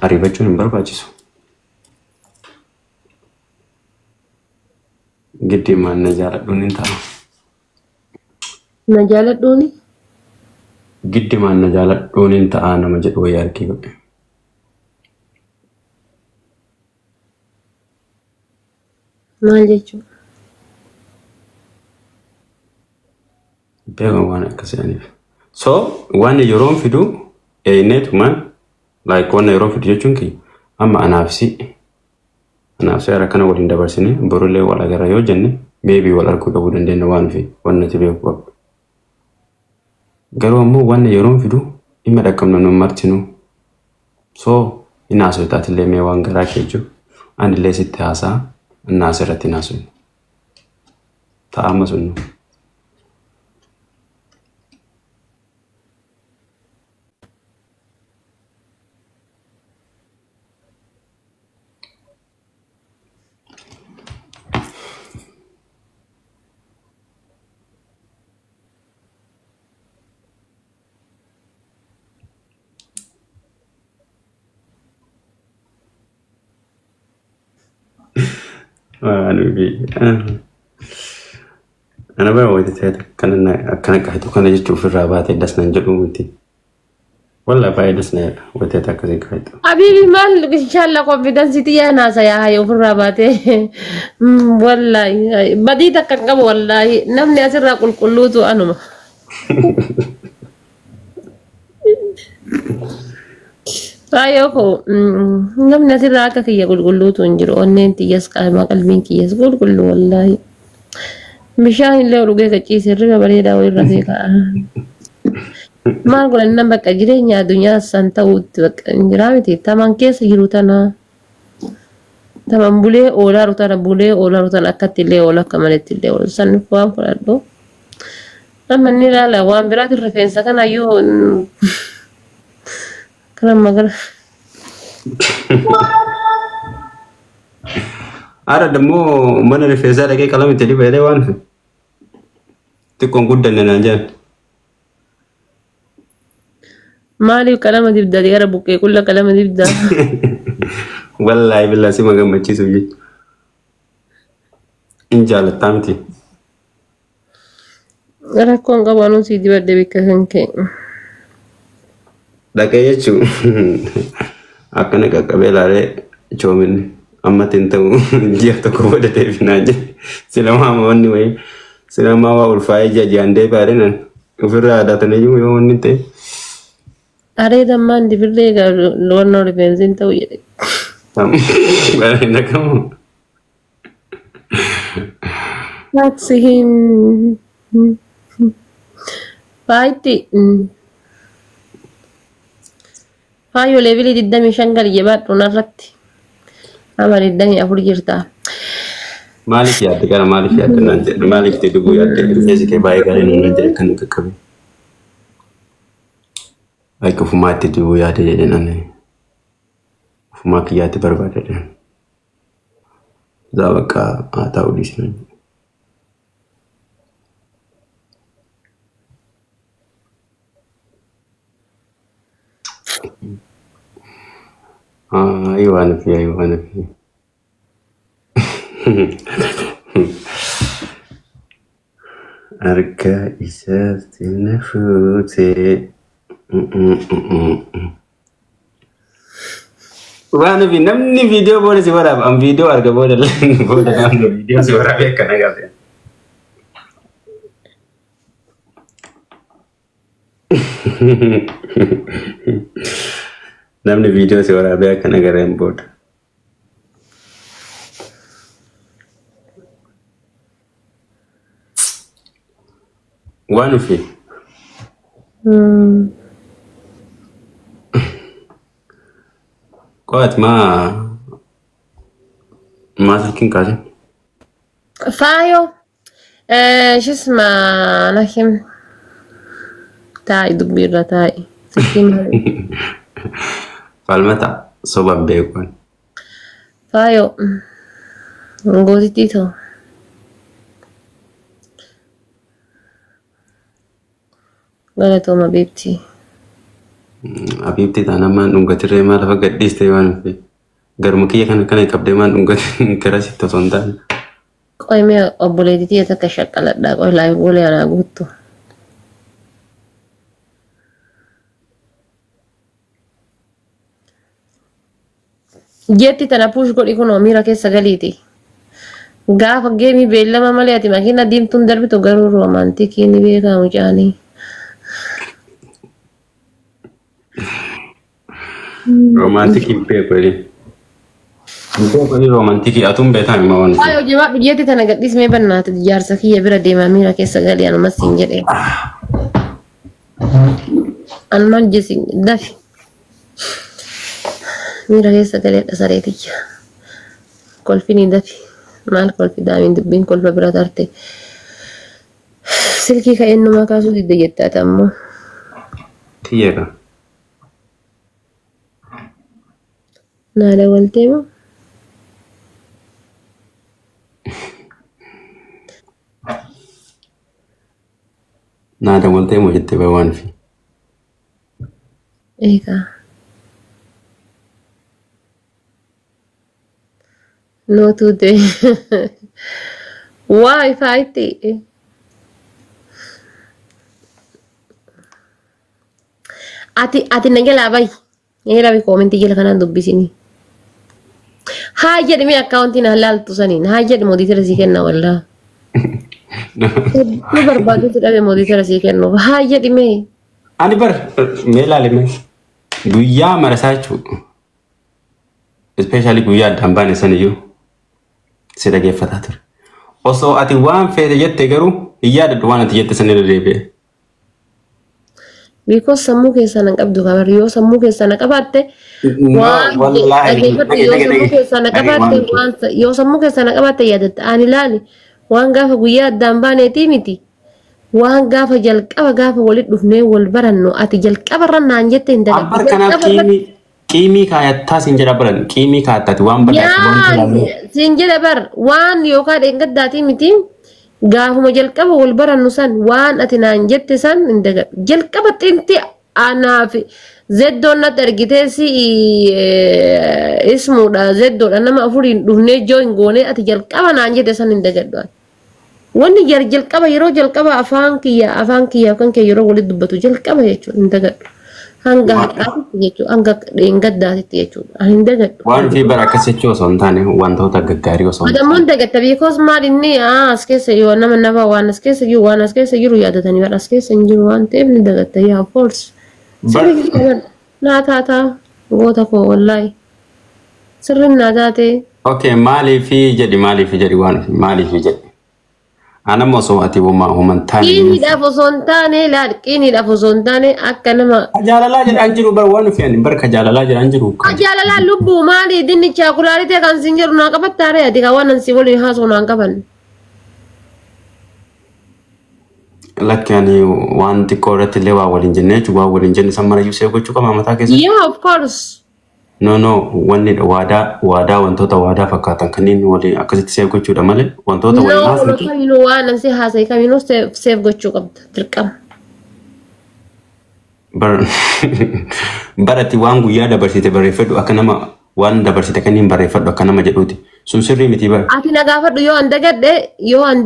ariifachuun hin barbaachisu. Giddi maan na jaaladhuun hin ta'a. Na jaaladhuuni? Giddi maan na jaaladhuun hin ta'a nama jedhu wayyaa argee godhe. Maal jechuudha? Beekan waan akkasiiniif. So waan yeroon fidu eeneetumaan like waan yeroon fidu jechuun kiyya amma anaafsi ara kana waliin dabarsine borullee wal agarra yoo jenne maybe wal arguu qabuu dandeenya waan fi waan nati beeku qabu. Garuu ammoo waan yeroon fidu dhimma dhaqqabna nu martinu. So inaasu taatillee mee waan garaa keeju anillee sitti haasaa inaasu irratti inaasu ta'ama sunnu. أنا بقى ويدي تهدك كان كهدو كان يجتو في الرابات دسنا نجلو ويدي ولا باي دسنا ويدي تاكزي كهدو حبيبي ما إن شاء الله confidence يا ناس يا هاي في الرابات والله بديتك كم والله نمني أسر أقول كلوتو أنا رايكو نمني أسر أكاك يقول كلوتو نجرو أنين تيس كاما قلبين كيس قول كلو والله مشان اللي ورقة كيس الرجال بريدا ويرفيقا ما أقول إننا بقى جرينا دنيا سانتا ودرامتي تمام كيس يروتنا تمام بولي أولا روتانا أكتلي أولا كمالتي أولا سنفوام فلادو أما نيلا لا وان برات الرفينسا كان أيو كلام مغر أرى دمو من الرفينسا لكي كلام تلي بيدي وان تكون قد ننجان مالي كلام تبدا دي ربك كل كلام تبدا والله بالله سيما قمتشي سوجي إن جالت تامتي rakkoon qabaanu si dibadde bikka kan kee dhaqee jechuun akkana qaqqabee laalee choominni amma ta'u ji'a tokko booda deebinaa jedhe silamaa wanni wayii silamaa waa ulfaa'ee jajjaan deebi'aadhe nan ofirraa aadataniyyuu yoo wanni ta'e. Areedammaan dibirree loonnoo rifeensiin ta'u jedhe. Bareeda qabu. Taaksiin faayitti faayoo leevilii 25 gadi jabaadhu narratti ama 24 jirta. Maaliif yaadde gara maaliif yaadde naan jedhe maaliif itti dubuu yaadde rifeensi kee baay'ee gaarii nuun jedhe kan qaqqabe. Akka ufumaatti dubuu yaadde jedhe naan ufumaa kiyyaatti barbaade jedhe. Zaa bakka haa ta'uu dhiisnaan. Ayuhan fi. Arga isatti nafute. Waan fi namni viidiyoo booda si waraaba an viidiyoo arga booda naannoo viidiyoo si waraabe akkana gaafate. Namni viidiyoo si waraabee akkana gareen booda. Waan ufi. Qo'at maa silkiin kaase? Faayoo shisma nakim taa'i dubbiirra taa'i silkiin Falmata soban beekuun. Faayoo gootittii ta'u. Galatooma beektii. Abibti taanamaan dhungatirree maal lafa gadhiiste waan fi garuma kiyya kana qabdee maan dhungati gara sitti osoo hin taane. Qoy mee obboleettii takka shaqqaladhaa qoy laayif golee anaa guuttu. Jetti tana puush godhi kunoo miira keessa galiiti. Gaafa geemii beellama malee ati makiina diimtuun darbitu garuu roomaantikii ni beekamu jaanii. Romantikii beekoli. Beekoli romantikii atuun beekan ima waan. Ayo jamaa jetti tana gadhiismee bannaati jaarsa kiyya bira deemaa miira keessa galii anumas hin jedhee. Anumaan jesi dafi. Miira keessa galeedha sareetiyya. Kolfini dafi. Maal kolfi daamiin dubbiin kolfa bira tarte. Silkii ka'eennumaa kaasuu didda jettaati ammoo. Tiyyeeka. Naada walteemu. Naada walteemu jettee baa waan fi. Eegaa. No today. Why fighting? Ati nagala bay. Era bi commenti jela kanan dubbisini. Haja demi accountin halal tu sanin. Haja de moditere si kenna walla. Nu barbadu tidak be moditere si kenno. Haja demi. Ani bar melale me. Guyyaa marasachu. Especially guyyaa dambane saniyo. Sida geeffata ture. Osoo ati waan feete jette garuu iyyaadadhu waan ati jette sanirra deebi'e. Because sammuu keessaa nan qabdu kabar yoo sammuu keessaa na qabatte waan yoo sammuu keessaa na qabatte yaadatta ani laali waan gaafa guyyaa addaan baaneetii miti waan gaafa jalqaba gaafa walit dhufnee wal barannu ati jalqaba rannaan jette hin dagadhu. Abbar kanaaf qiimii kaayattaa siin jedha baran qiimii kaayattati waan badhaatu siin jedha bar waan yookaan dheengaddaatii miti. Gaafuma jalqaba wal barannu san waan ati naan jette san hin dagadhu. Jalqaba xinti anaaf zeddoon natti argitee si ismuudha zeddoodha nama afuriin dhufnee jooyin goonee ati jalqaba naan jette san hin dagadhu. Wanni jalqaba yeroo jalqaba afaan kiyyaa kan kee yeroo walitti dubbatu jalqaba jechuudha hin dagadhu. Hanga har'aatti jechuudha hanga dheengaddaatti jechuudha hin dagadhu. Waan fi bara akkas jechuu osoo hin taane wantoota gaggaarii osoo hin taane. Adammoon dagatta because maal inni as keessa yoo nama nafa waan as keessa jiru waan as keessa jiru yaadatanii bara as keessa hin jiru waan ta'eef ni dagatta yaa force. Naa taataa goota koo wallaahi sirriin naa taate. Okay maaliifi jedhi waan maaliifi jedhi. Ana moso ati woman taane. Kini da foson taane laal kini da foson taane akka nama. Jaalala jedhan jiru bar waan fi ani barka jaalala jedhan jiru. Jaalala lubbu maali dinni chaakulaalite kan sinjiru naa qabattaare ati ka waan si waliin haasoo naan qaban. Lakkani waan xiqqoo irratti illee waa waliin jennee jechuudha waa waliin jenne san mara yuusee gochuu qaba mataa keessatti. Yeah of course. No wanni waadaa wantoota waadaa fakkaatan kanneen waliin akkasitti seef gochuudha malee wantoota waliin haasawatu. No kaminu waan si haasai kaminu seef gochuu qabda dirqama. Barati waan guyyaa dabarsite barreeffadhu akka nama waan dabarsite kanneen barreeffadhu akka nama jedhuuti sun sirrii miti bara. Ati na gaafadhu yoo an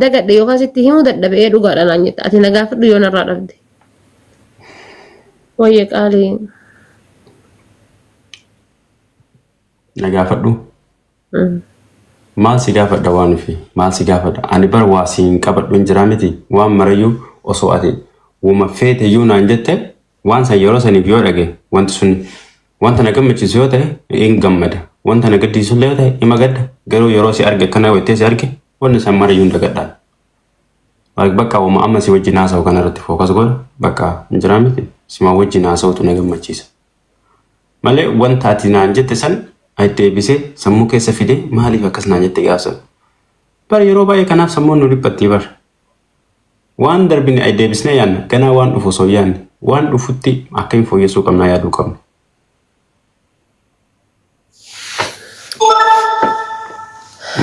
dagadhe yookaan sitti himuu dadhabee dhugaadha naan jetta ati na gaafadhu yoo narraa dhabde. Wayye qaalii. Na gaafadhu. Maal si gaafadha waan fi maal si gaafadha ani bar waa siin qabadhu hin jira miti waan marayyuu osoo ati wuma feete iyyuu naan jette waan san yeroo saniif yoo dhage wanti sun wanta na gammachiisu yoo ta'e hin gammada wanta na gaddisiisu illee yoo ta'e hima gadda garuu yeroo si arge akkana wettee si arge wanni san marayyuu hin dagadhaan. Bakka wama amma si wajjin haasa'u kanarratti fookas godha bakka hin jira miti sima wajjin haasa'utu na gammachiisa. Malee wanta ati naan jette san deebisee sammuu keessa fide maaliif akkas naan jette gaafsa. Bar yeroo baay'ee kanaaf sammuun nu dhiphatti bar. Waan darbine deebisnee yaanna ganaa waan dhufu osoo yaanne waan dhufutti akka hin fooyyessuu qabnaa yaaduu qabna.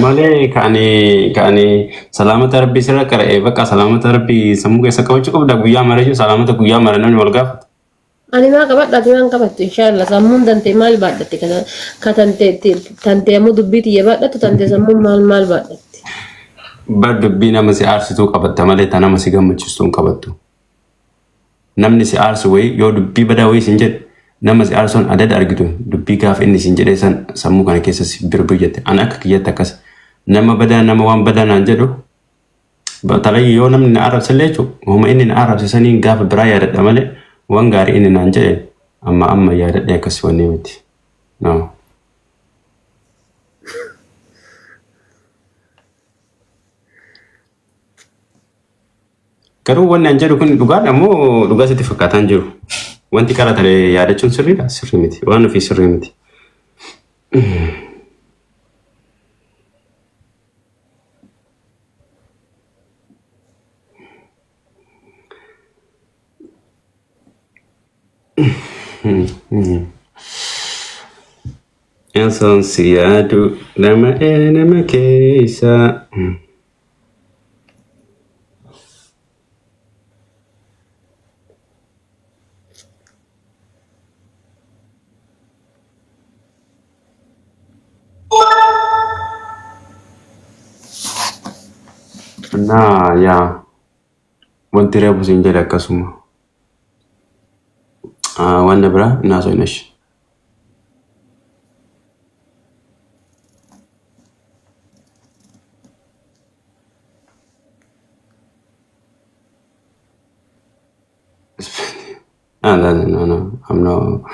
Malee ka'anii salaamata rabbii sirra qara'ee bakka salaamata rabbii sammuu keessa qabachuu qabda guyyaa marayyuu salaamata guyyaa mara namni wal gaafata. أنا ما قبضت أنا ما قبضت إن شاء الله سمون تنتي مال بعدتي كذا كتنتي تنتي مو دبيتي يبعدت تنتي سمون مال بعدت Bar dubbii nama si aarsituu qabatta malee ta nama si gammachiistu hin qabattu. Namni si aarsu wayii yoo dubbii badaa wayii sin jedhe nama si aarsuun adada argitu dubbii gaafa inni sin jedhee san sammuu kana keessa si birbiru jette. Ani akka kiyyatti akkas nama badaa nama waan badaa naan jedhu batalayyi yoo namni na arrabsallee jechuudha. Homa inni na arrabsisanii gaafa biraa yaadadha malee waan gaarii inni naan jedhe amma yaadadhee akkas wanni miti. No. Garuu wanni an jedhu kun dhugaadha moo dhugaa sitti fakkaataan jiru? Wanti karaa talee yaadachuun sirriidha? Sirrii miti. Waan ofii sirrii miti. Ensoon si yaadu nama keessa. Nah, ya. Wanti reebu sin jedhe akkasuma. Wanna biraa naa soo inash. No. I'm no.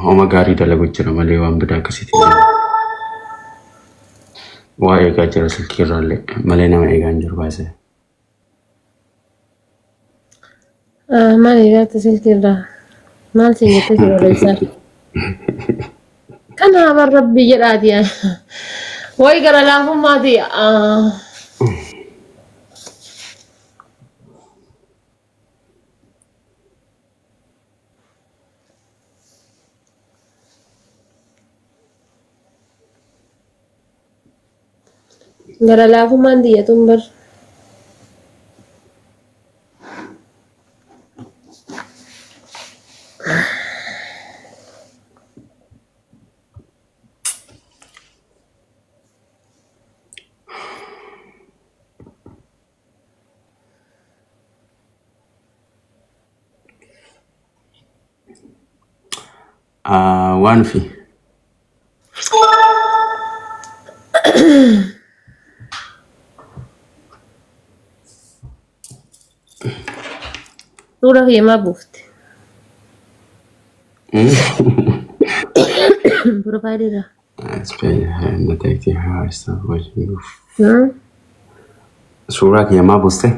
Oma gaarii dalagu jira malee waan bidaa akkasitti. Waa eegaa jira silkiirraallee malee nama eegaa hin jiru baasee. maal eegaatti silkiirraa maal siin jettee si barreessaa kanaafan rabbi jedhaati wayi gara laafummaati gara laafummaan diyyatuun bar Waan fi suuraa hiyyamaa buufte profaayiliirraa suuraa hiyyamaa buuste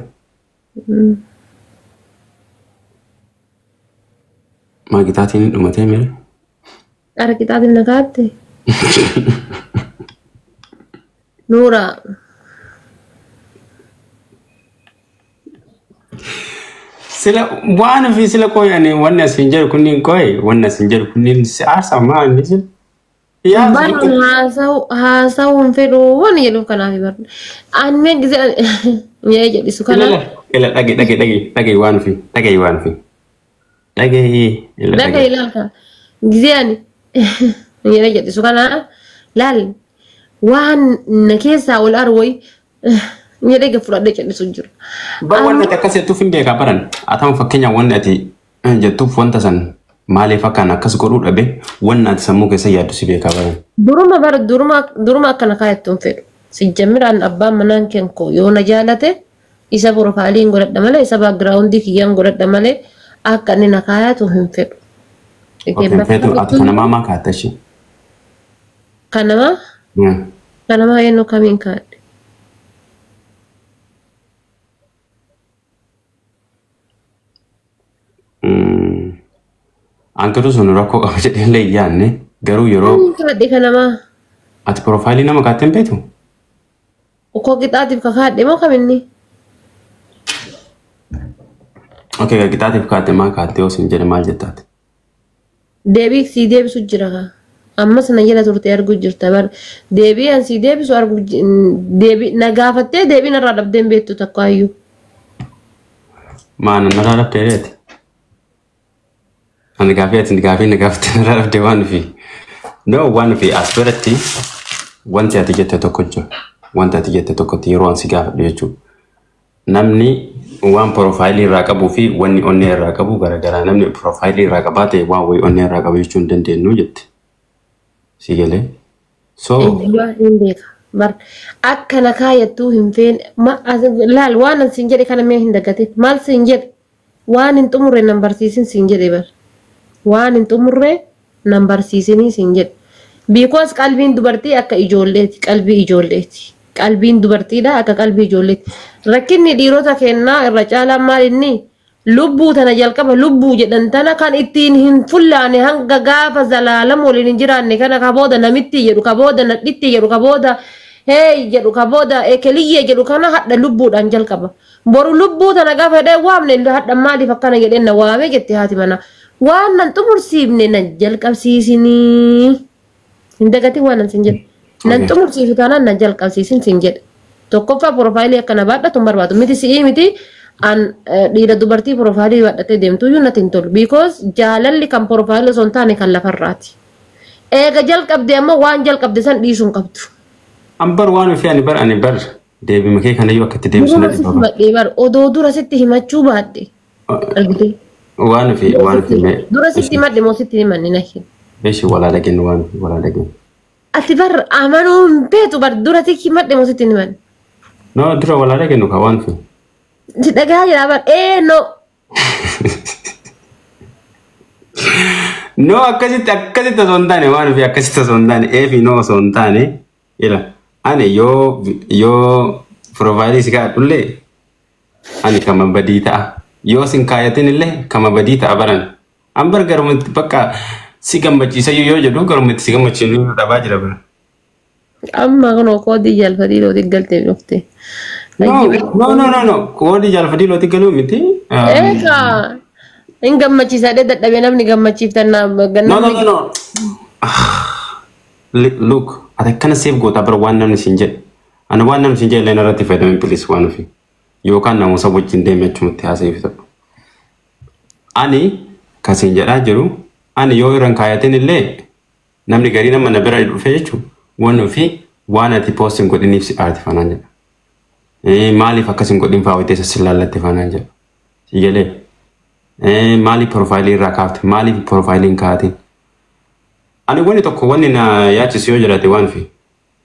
maagitaatiin dhumatee mere Arkitaatiin nagaatte Nuura sila waan fi sila koyani wanna sinjer kunnin koy wanna sinjer kunnin siasa ma nisin ya Baru haasawuun fedhu waan jedhuuf kanaaf bar anne gize nyee jedhi sukana ila dhagi waan fi dhagi ilaalka gize ani nyee jedhi sukana laal waan na keessaa ol arwoy nyee dhage fudhadhe jedhi sun jiru ba wanna takkasetu fin beeka baran atam fakkeenya wanna ati jettuuf wanta san maaliif akkan akkas godhuu dhabe wanna ati sammuu keessa yaaddu si beeka baran duruma akkana kaayattuun fedhu si jamiraan abbaan manaan kenko yoo na jaalate isa profaayiliin godhadha malee isa baagiraawundii kiyyaan godhadha malee akka inni na kaayatu hin fedhu. Ati kanamaa maa kaattashi? Kanamaa eenyu kamiin kaadhe? Anke sun rakkoo qaba jedhee yaanne garuu yeroo kaadhe kanamaa ati profaayilii nama kaattee hin beektu? Ukkoo qixaatiif kakaadhe moo kaminni? Okay, qixaatiif kaatte maa kaattee osin jedhe maal jettaati? Deebii sii deebisu jira kaa. Amma sana jala turte arguu jirta bar deebii an sii deebisu arguu deebii na gaafattee deebii narraa dhabdeen beektu takka hayyuu. Maana narraa dhabdee deeti? Ani gaafii na gaafatan rafde waan fi. No waan fi asirratti wanti ati jette tokko jiru. Wanti ati jette tokkotti yeroo ansi gaafadhu jechuudha. Namni waan profaayilii irraa qabuu fi wanni onnee irraa qabu garagaraa. Namni profaayilii irraa qabaate waan wayii onnee irraa qabu jechuun dandeenyu jette. Si galee? So. Hin beeka. Bar akkana kaayattuu hin feene laal waan sin jedhe kana mee hin dagatin maal sin jedhe waan hin xumurre nan barsiisin sin jedhe bar waan hin xumurre nan barsiisinii sin jedhe because qalbiin dubartii akka ijoolleeti qalbiin dubartiidha akka qalbii ijoolleeti rakkinni dhiirota kennaa irra caalaan maal inni lubbuu tana jalqaba lubbuu jedhan tana kan ittiin hin fullaane hanga gaafa zalaalam waliin hin jiraanne kana kabooda namitti jedhu kabooda nadhitti jedhu kabooda hey jedhu kabooda ekeliyye jedhu kana hadda lubbuudhaan jalqaba boru lubbuu tana gaafa hedee waamne hadda maaliif akkana jedheen na waamee jette haati mana waan nan xumursiifne nan jalqabsiisinii hin dagatin waan nan sin jedhe nan xumursiisu taanaan nan jalqabsiisin sin jedhe tokkoffaa profaayilii akkana baadhatu hin barbaadu miti si'ii miti an dhiira dubartii profaayilii baadhatee deemtu iyyuu natti hin tolu because jaalalli kan profaayilii osoo hin taane kan lafarraati eega jalqabde ammoo waan jalqabde san dhiisuu hin qabdu. Ambar waan fi ani bar deebi makee kana yoo akkatti deemsu na dhiba. Bar odoo dura sitti himachuu baadde. Argite. Waan fi dura sitti himadhe moo sitti himanne na hin. Beeshi walaa dhageen waan walaa dhageen. Ati bar amanuu hin beetu bar dura sitti himadhe moo sitti himanne. No dura walaa dhageen ka waan fi. Si dhagaa jira bar no. No akkasitti osoo hin taane waan fi akkasitti osoo hin taane fi no osoo hin taane ila. Ani yoo profaayilii si kaa'adhullee ani kama badii ta'a. Yoo sin kaayatin illee kama badii ta'a baran. An bar garumatti bakka si gammachiisa yoo jedhu garumatti si gammachiisu dhabaa jira bara. Amma kunoo koodii jalfadii looti galtee dhufte. No. Koodii jalfadii looti galuu miti. Eegaa. Hin gammachiisaa dadhabee namni gammachiiftan No. Look. Ati kana seef goota bara waan namni sin jedhe. Ani waan namni sin jedhe illee irratti fayyadamin bilis waan ofi. Yookaan namoota wajjin deemee achumatti haasa'eef ta'u. Ani kan sin jedhaa jiru ani yoo irraan kaayatin illee namni garii nama na bira dhufe jechuun waan ofi waan ati poostiin godhiniif si aarti fanaan jedha. Maaliif akkasin godhin faawwitee sassilaallatti fanaan jedha. Si jedhee maaliif profaayilii irraa kaafte maaliif profaayiliin kaatin. Ani wani tokko wani na yaachisu yoo jiraate waan fi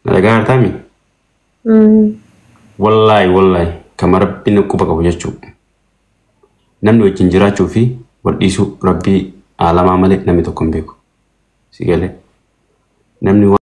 na dhagaa hartaami. Wallahi kama rabbiin quba qabu jechuudha. Namni wajjin jiraachuu fi wal dhiisuu rabbii alamaa malee namni tokko hin beeku. Si galee namni